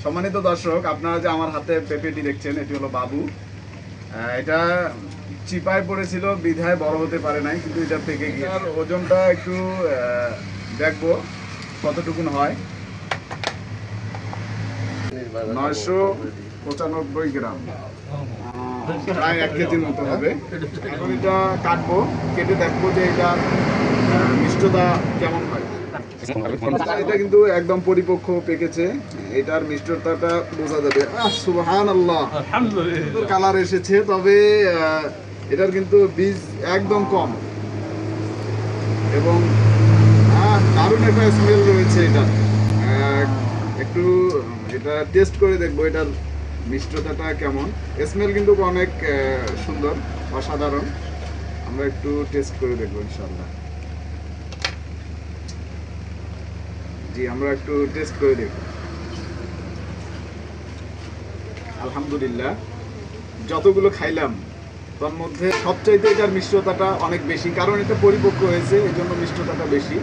সম্মানিত দর্শক, আপনারা যে আমার হাতে পেঁপেটি দেখছেন, এটি হলো বাবু। এটা চিপায় পড়েছিল বিধায় বড় হতে পারে নাই, কিন্তু এটা পেকে গিয়ে আর ওজনটা একটু দেখবো কতটুকুন হয়। 995 গ্রাম, প্রায় 1 কেজির মতো হবে। এখন এটা কাটবো, কেটে দেখবো যে এটা মিষ্টতা কেমন হয়। এটা কিন্তু একদম পরিপক্ক পেকেছে, এটার মিষ্টতাটা বোঝা যাবে। সুবহানাল্লাহ, আলহামদুলিল্লাহ, কালার এসেছে। তবে এটার কিন্তু বীজ একদম কম এবং দারুণ একটা স্মেল রয়েছে। এটা একটু এটা টেস্ট করে দেখবো এটার মিষ্টতাটা কেমন। স্মেল কিন্তু অনেক সুন্দর, অসাধারণ। আমরা একটু টেস্ট করে দেখবো ইনশাআল্লাহ। জি, আমরা একটু টেস্ট করে দেখব। আলহামদুলিল্লাহ, যতগুলো খাইলাম তার মধ্যে সবচাইতে এটার মিষ্টতাটা অনেক বেশি, কারণ এটা পরিপক্ক হয়েছে, এই জন্য মিষ্টতাটা বেশি।